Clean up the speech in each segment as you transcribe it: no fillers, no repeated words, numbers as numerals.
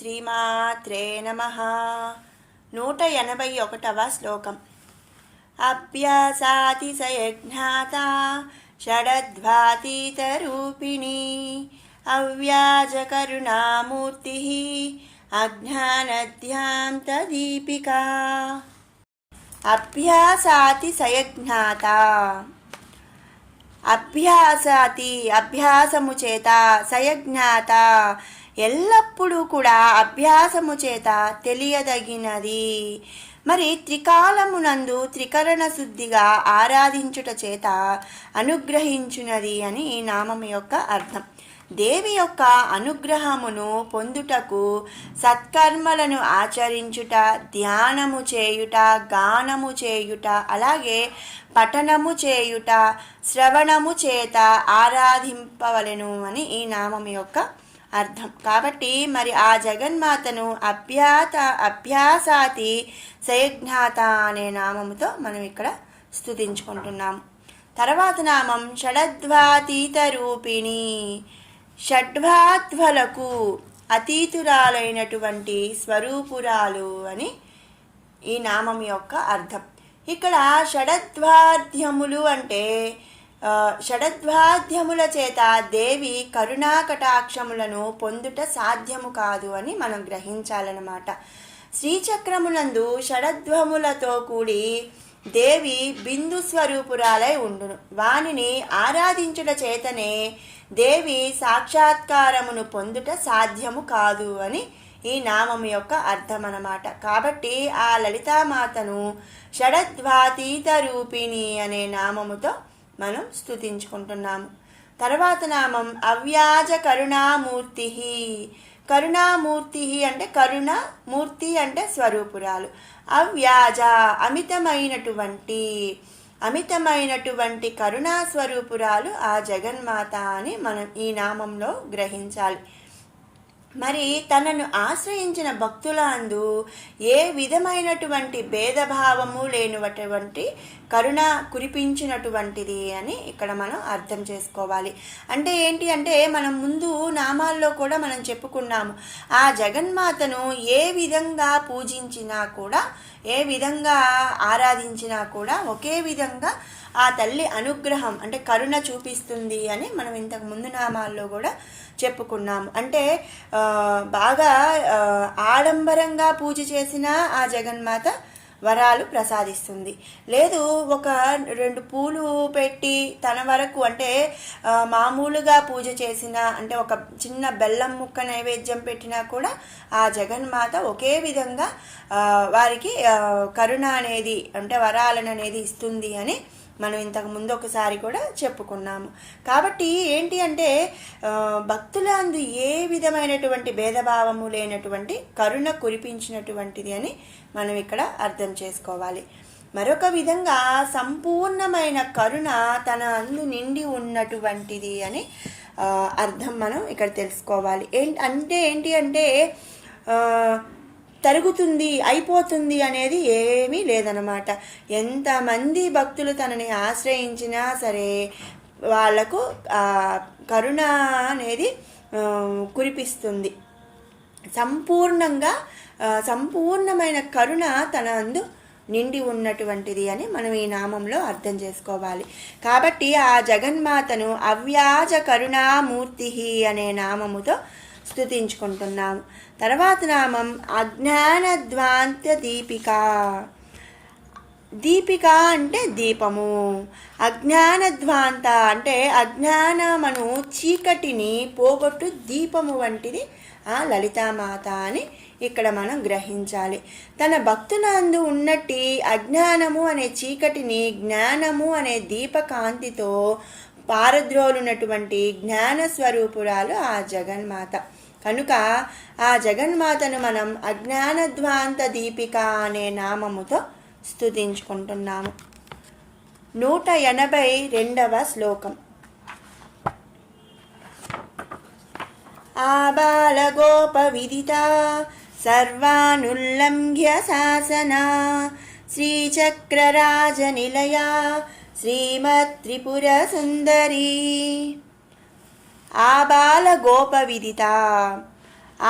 శ్రీమాత్రే నమః. 181వ శ్లోకం. అభ్యాసాతిశయజ్ఞాతా షడద్వాతీతరూపిణీ అవ్యాజకరుణామూర్తి అజ్ఞానధ్యాంతదీపికా. అభ్యాసాతిశయజ్ఞాతా, అభ్యాసాతి అభ్యాసము చేత, సయజ్ఞాత ఎల్లప్పుడూ కూడా అభ్యాసము చేత తెలియదగినది. మరి త్రికాలమునందు త్రికరణ శుద్ధిగా ఆరాధించుట చేత అనుగ్రహించునది అని ఈ నామం యొక్క అర్థం. దేవి యొక్క అనుగ్రహమును పొందుటకు సత్కర్మలను ఆచరించుట, ధ్యానము చేయుట, గానము చేయుట, అలాగే పఠనము చేయుట, శ్రవణము చేత ఆరాధింపవలెను అని ఈ నామం యొక్క అర్థం. కాబట్టి మరి ఆ జగన్మాతను అభ్యాసాతి సయజ్ఞాత అనే నామముతో మనం ఇక్కడ స్తుతించుకుంటున్నాము. తర్వాత నామం షడద్వాతీత రూపిణి, షడ్వాత్వలకు అతీతురాలైనటువంటి స్వరూపురాలు అని ఈ నామం యొక్క అర్థం. ఇక్కడ షడద్వాద్యములు అంటే షడద్వాద్యముల చేత దేవి కరుణా కటాక్షములను పొందుట సాధ్యము కాదు అని మనం గ్రహించాలన్నమాట. శ్రీచక్రమునందు షడద్వములతో కూడి దేవి బిందు స్వరూపురాలై ఉండును. వానిని ఆరాధించుట చేతనే దేవి సాక్షాత్కారమును పొందుట సాధ్యము కాదు అని ఈ నామం యొక్క అర్థం అన్నమాట. కాబట్టి ఆ లలితామాతను షడద్వాతీత రూపిణి అనే నామముతో మనం స్తుతించుకుంటున్నాము. తర్వాత నామం అవ్యాజ కరుణామూర్తి. కరుణామూర్తి అంటే కరుణ, మూర్తి అంటే స్వరూపురాలు. అవ్యాజ అమితమైనటువంటి కరుణా స్వరూపురాలు ఆ జగన్మాత అని మనం ఈ నామంలో గ్రహించాలి. మరి తనను ఆశ్రయించిన భక్తులందు ఏ విధమైనటువంటి భేదభావము లేనటువంటి కరుణ కురిపించినటువంటిది అని ఇక్కడ మనం అర్థం చేసుకోవాలి. అంటే ఏంటి అంటే మనం ముందు నామాల్లో కూడా మనం చెప్పుకున్నాము, ఆ జగన్మాతను ఏ విధంగా పూజించినా కూడా, ఏ విధంగా ఆరాధించినా కూడా ఒకే విధంగా ఆ తల్లి అనుగ్రహం అంటే కరుణ చూపిస్తుంది అని మనం ఇంతకు ముందు నామాల్లో కూడా చెప్పుకున్నాము. అంటే బాగా ఆడంబరంగా పూజ చేసిన ఆ జగన్మాత వరాలు ప్రసాదిస్తుంది. లేదు ఒక 2 పూలు పెట్టి తన వరకు అంటే మామూలుగా పూజ చేసిన అంటే ఒక చిన్న బెల్లం ముక్క నైవేద్యం పెట్టినా కూడా ఆ జగన్మాత ఒకే విధంగా వారికి కరుణ అనేది అంటే వరాలను అనేది ఇస్తుంది అని మనం ఇంతకు ముందు ఒకసారి కూడా చెప్పుకున్నాము. కాబట్టి ఏంటి అంటే భక్తులందు ఏ విధమైనటువంటి భేదభావము లేనటువంటి కరుణ కురిపించినటువంటిది అని మనం ఇక్కడ అర్థం చేసుకోవాలి. మరొక విధంగా సంపూర్ణమైన కరుణ తన అందు నిండి ఉన్నటువంటిది అని అర్థం మనం ఇక్కడ తెలుసుకోవాలి. ఏంటి అంటే తరుగుతుంది, అయిపోతుంది అనేది ఏమీ లేదనమాట. ఎంతమంది భక్తులు తనని ఆశ్రయించినా సరే వాళ్లకు కరుణ అనేది కురిపిస్తుంది. సంపూర్ణమైన కరుణ తన అందు నిండి ఉన్నటువంటిది అని మనం ఈ నామంలో అర్థం చేసుకోవాలి. కాబట్టి ఆ జగన్మాతను అవ్యాజ కరుణామూర్తి అనే నామముతో స్తుతించుకుంటున్నాము. తర్వాత నామం అజ్ఞానధ్వాంత దీపిక. దీపిక అంటే దీపము, అజ్ఞానధ్వాంత అంటే అజ్ఞానమను చీకటిని పోగొట్టు దీపము వంటిది ఆ లలితామాత అని ఇక్కడ మనం గ్రహించాలి. తన భక్తులందు ఉన్నట్టి అజ్ఞానము అనే చీకటిని జ్ఞానము అనే దీపకాంతితో పారద్రోలునటువంటి జ్ఞానస్వరూపురాలు ఆ జగన్మాత. కనుక ఆ జగన్మాతను మనం అజ్ఞానధ్వాంత దీపిక అనే నామముతో స్తుతించుకుంటున్నాము. 182వ శ్లోకం. ఆబాలగోప విదిత సర్వానుల్లంఘ్య శాసన శ్రీచక్రరాజనిలయ శ్రీమత్ త్రిపుర సుందరి. ఆబాల గోప విదిత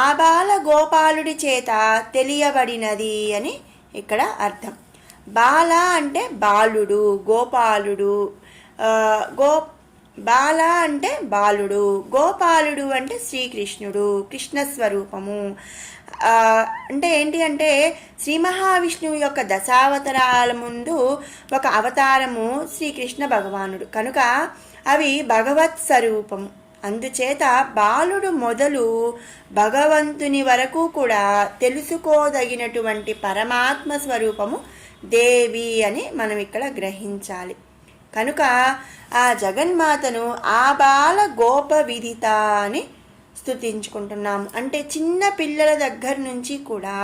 ఆబాల గోపాలుడి చేత తెలియబడినది అని ఇక్కడ అర్థం. బాల అంటే బాలుడు, గోపాలుడు. గో బాల అంటే బాలుడు, గోపాలుడు అంటే శ్రీకృష్ణుడు, కృష్ణస్వరూపము. అంటే ఏంటి అంటే శ్రీ మహావిష్ణువు యొక్క దశావతారాల ముందు ఒక అవతారము శ్రీకృష్ణ భగవానుడు కనుక అవి భగవత్ స్వరూపము. అందుచేత బాలుడు మొదలు భగవంతుని వరకు కూడా తెలుసుకోదగినటువంటి పరమాత్మ స్వరూపము దేవి అని మనం ఇక్కడ గ్రహించాలి. కనుక ఆ జగన్మాతను ఆబాల గోప విదిత అని స్తుతించుకుంటున్నాము. అంటే చిన్న పిల్లల దగ్గర నుంచి కూడా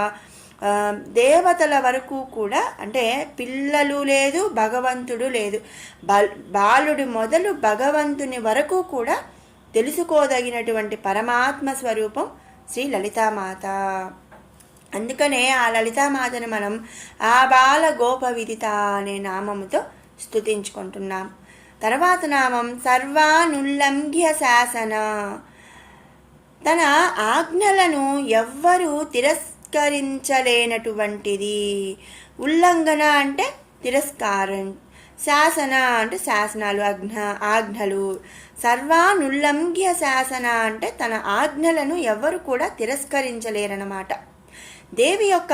దేవతల వరకు కూడా, అంటే పిల్లలు లేదు భగవంతుడు లేదు, బాలుడు మొదలు భగవంతుని వరకు కూడా తెలుసుకోదగినటువంటి పరమాత్మ స్వరూపం శ్రీ లలితామాత. అందుకనే ఆ లలితామాతను మనం ఆ బాల గోప విదిత అనే నామముతో స్తుతించుకుంటున్నాం. తర్వాత నామం సర్వానుల్లంఘ్య శాసన. తన ఆజ్ఞలను ఎవ్వరూ తిరస్కరించలేనటువంటిది. ఉల్లంఘన అంటే తిరస్కారం, శాసన అంటే శాసనాలు, ఆజ్ఞలు. సర్వానుల్లంఘ్య శాసన అంటే తన ఆజ్ఞలను ఎవ్వరు కూడా తిరస్కరించలేరన్నమాట. దేవి యొక్క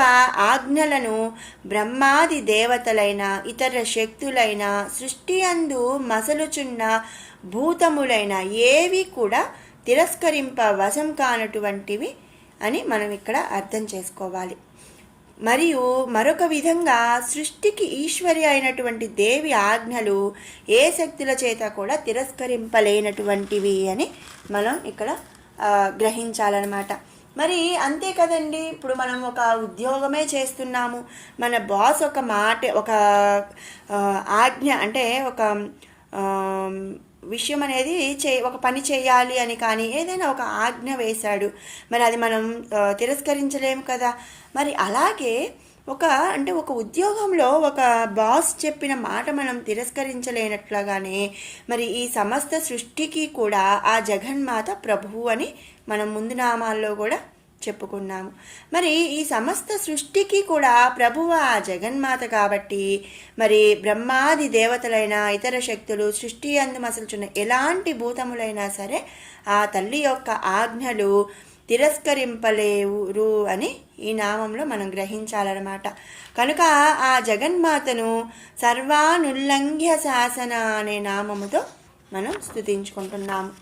ఆజ్ఞలను బ్రహ్మాది దేవతలైన ఇతర శక్తులైన సృష్టి అందు మసలుచున్న భూతములైన ఏవి కూడా తిరస్కరింప వశం కానటువంటివి అని మనం ఇక్కడ అర్థం చేసుకోవాలి. మరియు మరొక విధంగా సృష్టికి ఈశ్వరి అయినటువంటి దేవి ఆజ్ఞలు ఏ శక్తుల చేత కూడా తిరస్కరింపలేనటువంటివి అని మనం ఇక్కడ గ్రహించాలన్నమాట. మరి అంతే కదండి, ఇప్పుడు మనం ఒక ఉద్యోగమే చేస్తున్నాము, మన బాస్ ఒక మాట, ఒక ఆజ్ఞ అంటే ఒక విషయం అనేది ఒక పని చేయాలి అని కానీ ఏదైనా ఒక ఆజ్ఞ వేశాడు, మరి అది మనం తిరస్కరించలేము కదా. మరి అలాగే ఒక ఉద్యోగంలో ఒక బాస్ చెప్పిన మాట మనం తిరస్కరించలేనట్లుగానే మరి ఈ సమస్త సృష్టికి కూడా ఆ జగన్మాత ప్రభువు అని మనం ముందు నామాల్లో కూడా చెప్పుకున్నాము. మరి ఈ సమస్త సృష్టికి కూడా ప్రభువు ఆ జగన్మాత కాబట్టి మరి బ్రహ్మాది దేవతలైన ఇతర శక్తులు సృష్టి అందు మసలుచున్న ఎలాంటి భూతములైనా సరే ఆ తల్లి యొక్క ఆజ్ఞలు తిరస్కరింపలేరు అని ఈ నామంలో మనం గ్రహించాలన్నమాట. కనుక ఆ జగన్మాతను సర్వానుల్లంఘ్య శాసన అనే నామముతో మనం స్తుతించుకుంటున్నాము.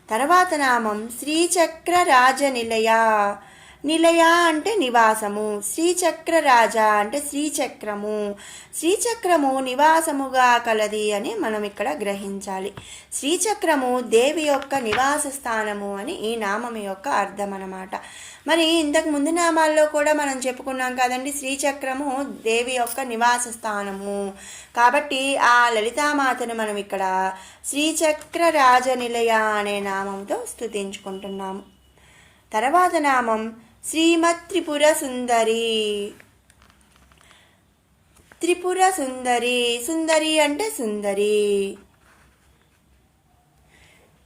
తర్వాత నామం శ్రీచక్ర రాజ నిలయ. నిలయ అంటే నివాసము, శ్రీచక్ర రాజ అంటే శ్రీచక్రము. శ్రీచక్రము నివాసముగా కలది అని మనం ఇక్కడ గ్రహించాలి. శ్రీచక్రము దేవి యొక్క నివాస స్థానము అని ఈ నామం యొక్క అర్థం అన్నమాట. మరి ఇంతకు ముందు నామాల్లో కూడా మనం చెప్పుకున్నాం కదండి, శ్రీచక్రము దేవి యొక్క నివాస స్థానము కాబట్టి ఆ లలితామాతను మనం ఇక్కడ శ్రీచక్ర రాజనిలయ అనే నామంతో స్తుతించుకుంటున్నాము. తర్వాత నామం శ్రీమత్ త్రిపుర సుందరి. త్రిపుర సుందరి, సుందరి అంటే సుందరి.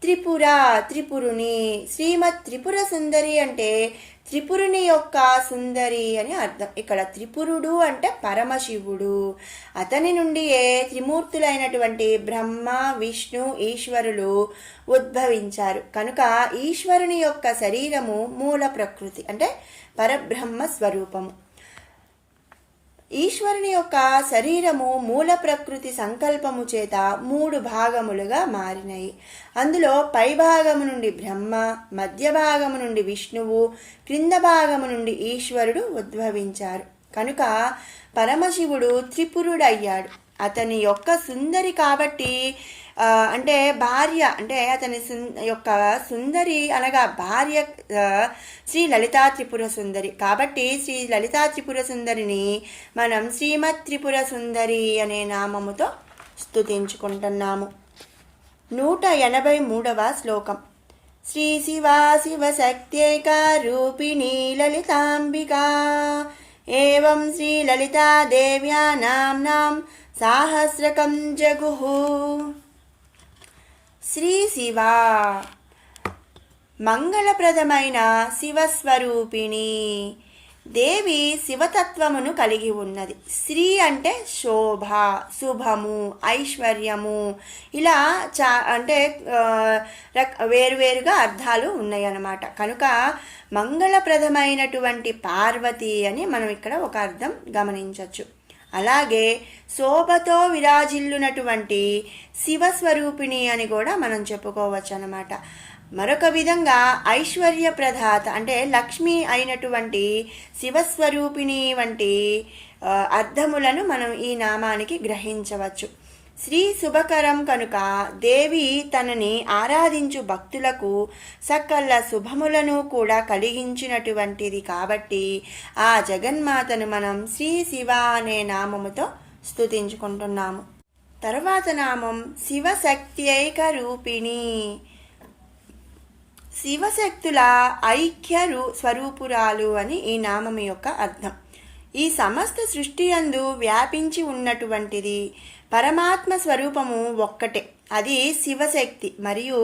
త్రిపుర త్రిపురుని, శ్రీమత్ త్రిపుర సుందరి అంటే త్రిపురుని యొక్క సుందరి అని అర్థం. ఇక్కడ త్రిపురుడు అంటే పరమశివుడు, అతని నుండి త్రిమూర్తులైనటువంటి బ్రహ్మ విష్ణు ఈశ్వరులు ఉద్భవించారు కనుక ఈశ్వరుని యొక్క శరీరము మూల ప్రకృతి అంటే పరబ్రహ్మ స్వరూపము. ఈశ్వరుని యొక్క శరీరము మూల ప్రకృతి సంకల్పము చేత 3 భాగములుగా మారినాయి. అందులో పై భాగము నుండి బ్రహ్మ, మధ్య భాగము నుండి విష్ణువు, క్రింద భాగము నుండి ఈశ్వరుడు ఉద్భవించారు కనుక పరమశివుడు త్రిపురుడయ్యాడు. అతని యొక్క సుందరి కాబట్టి అంటే భార్య, అంటే అతని యొక్క సుందరి అనగా భార్య శ్రీ లలితా త్రిపుర సుందరి కాబట్టి శ్రీ లలితా త్రిపుర సుందరిని మనం శ్రీమత్ త్రిపుర సుందరి అనే నామముతో స్తుతించుకుంటున్నాము. 183వ శ్లోకం. శ్రీ శివా శివశక్త్యేక రూపిణీ లలితాంబికా ఏవం శ్రీ లలితా దేవ్యా నామ్నాం సాహస్రకం జగుః. శ్రీ శివ మంగళప్రదమైన శివస్వరూపిణి. దేవి శివతత్వమును కలిగి ఉన్నది. శ్రీ అంటే శోభ, శుభము, ఐశ్వర్యము, ఇలా అంటే వేరువేరుగా అర్థాలు ఉన్నాయి అన్నమాట. కనుక మంగళప్రదమైనటువంటి పార్వతి అని మనం ఇక్కడ ఒక అర్థం గమనించవచ్చు. అలాగే శోభతో విరాజిల్లునటువంటి శివస్వరూపిణి అని కూడా మనం చెప్పుకోవచ్చు అన్నమాట. మరొక విధంగా ఐశ్వర్య ప్రదాత అంటే లక్ష్మి అయినటువంటి శివస్వరూపిణి వంటి అర్థములను మనం ఈ నామానికి గ్రహించవచ్చు. శ్రీ శుభకరం కనుక దేవి తనని ఆరాధించు భక్తులకు సకల శుభములను కూడా కలిగించినటువంటిది కాబట్టి ఆ జగన్మాతను మనం శ్రీ శివ అనే నామముతో స్తుతించుకుంటున్నాము. తర్వాత నామం శివశక్త్యైక రూపిణి. శివశక్తుల ఐక్య స్వరూపురాలు అని ఈ నామం యొక్క అర్థం. ఈ సమస్త సృష్టి యందు వ్యాపించి ఉన్నటువంటిది పరమాత్మ స్వరూపము ఒక్కటే, అది శివశక్తి. మరియు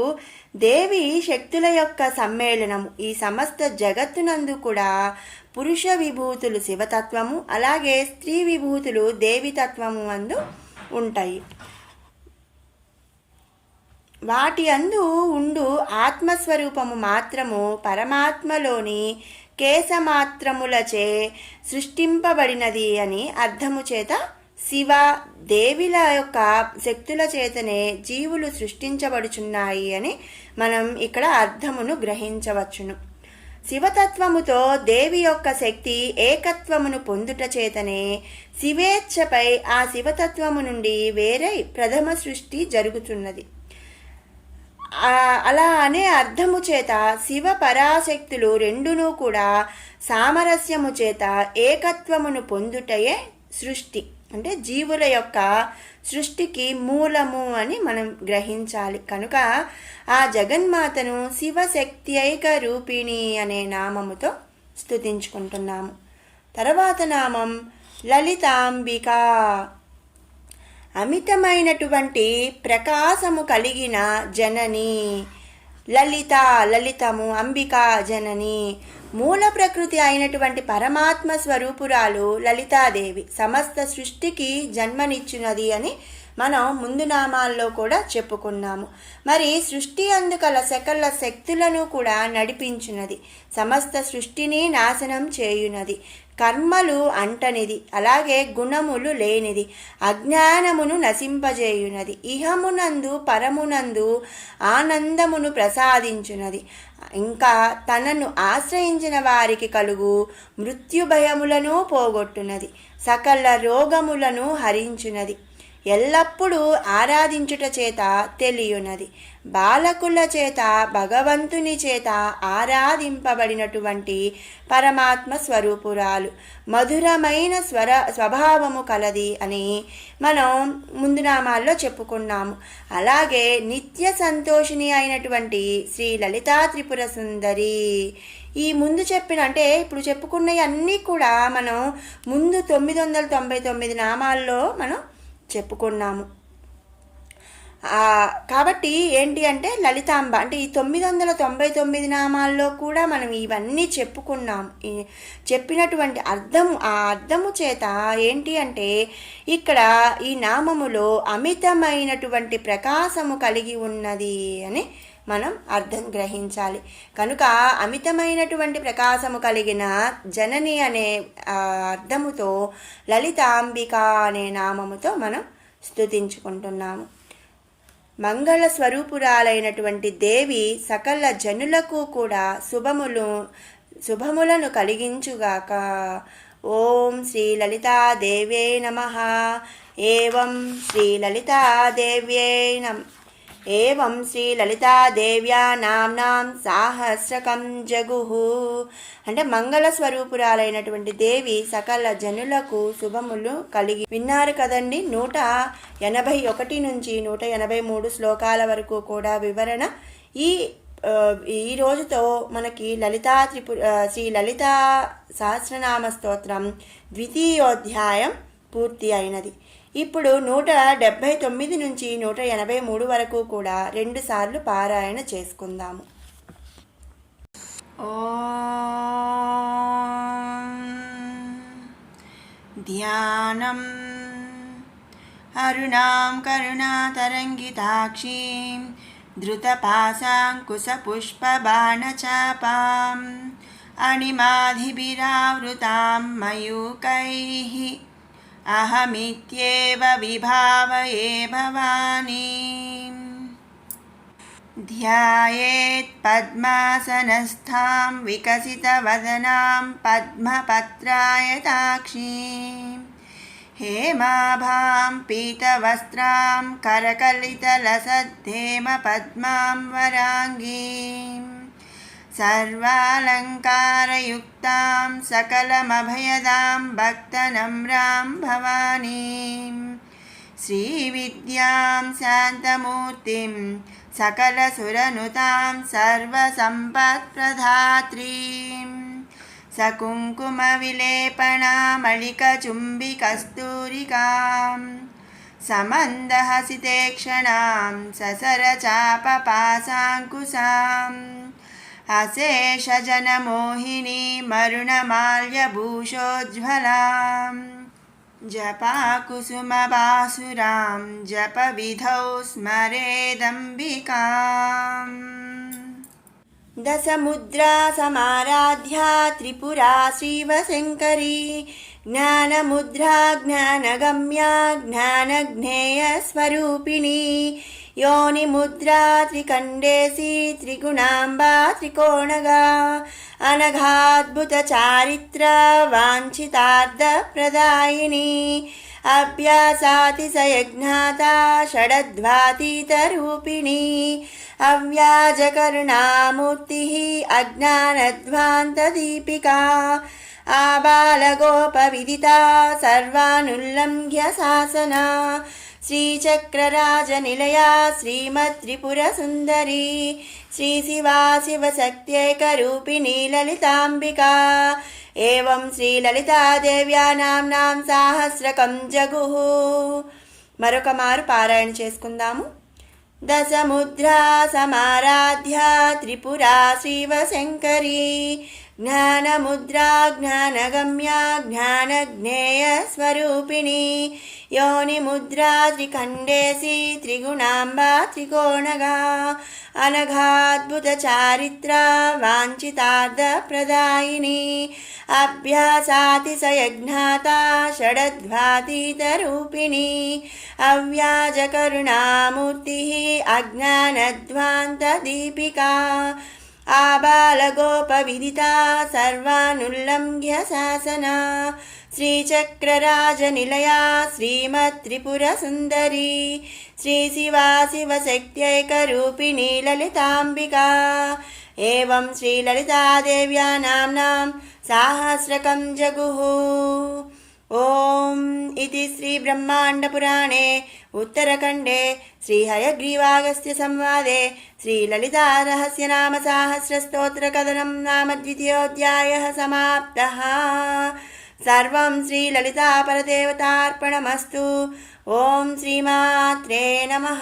దేవి శక్తుల యొక్క సమ్మేళనము. ఈ సమస్త జగత్తునందు కూడా పురుష విభూతులు శివతత్వము, అలాగే స్త్రీ విభూతులు దేవితత్వము అందు ఉంటాయి. వాటి అందు ఉండు ఆత్మస్వరూపము మాత్రము పరమాత్మలోని కేశమాత్రములచే సృష్టింపబడినది అని అర్థము చేత శివ దేవిల యొక్క శక్తుల చేతనే జీవులు సృష్టించబడుచున్నాయి అని మనం ఇక్కడ అర్థమును గ్రహించవచ్చును. శివతత్వముతో దేవి యొక్క శక్తి ఏకత్వమును పొందుట చేతనే శివేచ్ఛపై ఆ శివతత్వము నుండి వేరే ప్రథమ సృష్టి జరుగుతున్నది. అలా అనే అర్థము చేత శివ పరాశక్తులు రెండునూ కూడా సామరస్యము చేత ఏకత్వమును పొందుటయే సృష్టి, అంటే జీవుల యొక్క సృష్టికి మూలము అని మనం గ్రహించాలి. కనుక ఆ జగన్మాతను శివశక్త్యైక రూపిణి అనే నామముతో స్తుతించుకుంటున్నాము. తర్వాత నామం లలితాంబిక. అమితమైనటువంటి ప్రకాశము కలిగిన జనని. లలిత లలితము, అంబిక జనని. మూల ప్రకృతి అయినటువంటి పరమాత్మ స్వరూపురాలు లలితాదేవి సమస్త సృష్టికి జన్మనిచ్చినది అని మనం ముందు నామాల్లో కూడా చెప్పుకున్నాము. మరి సృష్టి అందుకల సకల శక్తులను కూడా నడిపించున్నది, సమస్త సృష్టిని నాశనం చేయునది, కర్మలు అంటనిది, అలాగే గుణములు లేనిది, అజ్ఞానమును నశింపజేయునది, ఇహమునందు పరమునందు ఆనందమును ప్రసాదించునది, ఇంకా తనను ఆశ్రయించిన వారికి కలుగు మృత్యుభయములను పోగొట్టునది, సకల రోగములను హరించునది, ఎల్లప్పుడూ ఆరాధించుట చేత తెలియునది, బాలకుల చేత భగవంతుని చేత ఆరాధింపబడినటువంటి పరమాత్మ స్వరూపురాలు, మధురమైన స్వభావము కలది అని మనం ముందు నామాల్లో చెప్పుకున్నాము. అలాగే నిత్య సంతోషిని అయినటువంటి శ్రీ లలితా త్రిపుర సుందరి. ఈ ముందు చెప్పిన అంటే ఇప్పుడు చెప్పుకున్నవి అన్నీ కూడా మనం ముందు 999 నామాల్లో మనం చెప్పుకున్నాము. కాబట్టి ఏంటి అంటే లలితాంబ అంటే ఈ 999 నామాల్లో కూడా మనం ఇవన్నీ చెప్పుకున్నాం. చెప్పినటువంటి ఆ అర్థము చేత ఏంటి అంటే ఇక్కడ ఈ నామములో అమితమైనటువంటి ప్రకాశము కలిగి ఉన్నది అని మనం అర్థం గ్రహించాలి. కనుక అమితమైనటువంటి ప్రకాశము కలిగిన జనని అనే అర్థముతో లలితాంబిక అనే నామముతో మనం స్తుతించుకుంటున్నాము. మంగళ స్వరూపురాలైనటువంటి దేవి సకల జనులకు కూడా శుభములను కలిగించుగాక. ఓం శ్రీ లలితాదేవ్యై నమః. ఏవం శ్రీ లలితాదేవ్యా నామ్నాం సాహస్రకం జగుః. అంటే మంగళ స్వరూపురాలైనటువంటి దేవి సకల జనులకు శుభములు కలిగి. విన్నారు కదండి, 181 నుంచి 183 శ్లోకాల వరకు కూడా వివరణ. ఈ రోజుతో మనకి శ్రీ లలితా సహస్రనామ స్తోత్రం 2వ పూర్తి అయినది. ఇప్పుడు 179 నుంచి 183 వరకు కూడా 2 సార్లు పారాయణ చేసుకుందాము. ॐ ध्यानम् अरुणां करुणातरङ्गिताक्षीं धृतपाशाङ्कुशपुष्पबाणचापाम् अणिमाधिभिरावृतां मयूकैः अहमित्येव विभावये भवानीम् ध्यायेत् पद्मासनस्थां विकसितवदनां पद्मपत्रायताक्षीं हेमाभां पीतवस्त्रां करकलितलसद्धेमपद्मां वराङ्गीं सर्वालङ्कारयुक्तां सकलमभयदां भक्तनम्रां भवानीं श्रीविद्यां शान्तमूर्तिं सकलसुरनुतां सर्वसम्पत्प्रदात्रीं सकुङ्कुमविलेपनामलिकचुम्बिकस्तूरिकां समन्दहसितेक्षणां ससरचापपाशाङ्कुशाम् अशेषजनमोहिनीमरुणमाल्यभूषोज्ज्वलां जपाकुसुमबासुरां जपविधौ स्मरेदम्बिकाम् दशमुद्रा समाराध्या त्रिपुरा शिवशङ्करी ज्ञानमुद्रा ज्ञानगम्या ज्ञानज्ञेयस्वरूपिणी योनिमुद्रा त्रिकण्डेशी त्रिगुणाम्बा त्रिकोणगा अनघाद्भुतचारित्र वाञ्छितार्थप्रदायिनी अभ्यासातिशयज्ञाता षडध्वातीतरूपिणी अव्याजकरुणामूर्तिः अज्ञानध्वान्तदीपिका आबालगोपविदिता सर्वानुल्लङ्घ्य शासना श्रीचक्रराजनिलया श्रीमत्त्रिपुरसुन्दरी श्रीशिवा शिवशक्त्यैकरूपिणी ललिताम्बिका एवं श्रीललितादेव्या नाम्नां साहस्रकं जगुः మరొక మారు పారాయణ చేసుకుందాము. దశముద్రా సమారాధ్యా త్రిపురా శివశంకరీ జ్ఞానముద్రా జ్ఞానగమ్యా జ్ఞానజ్ఞేయస్వరూపిణీ योनिमुद्रा त्रिखण्डेशी त्रिगुणाम्बा त्रिकोणगा अनघाद्भुतचारित्रा वाञ्छितार्थप्रदायिनी अभ्यासातिशयज्ञाता षडध्वातीतरूपिणी अव्याजकरुणामूर्तिः अज्ञानध्वान्तदीपिका आबालगोपविदिता सर्वानुल्लङ्घ्य शासना श्रीचक्रराजनिलया श्रीमत्त्रिपुरसुन्दरी श्रीशिवा शिवशक्त्यैकरूपिणी ललिताम्बिका एवं श्रीललितादेव्या नाम्नां साहस्रकं जगुः. ॐ इति श्रीब्रह्माण्डपुराणे उत्तरखण्डे श्रीहयग्रीवागस्त्यसंवादे श्रीललितारहस्यनामसाहस्रस्तोत्रकथनं नाम द्वितीयोऽध्यायः समाप्तः. सर्वं श्रीललितापरदेवतार्पणमस्तु. ॐ श्रीमात्रे नमः.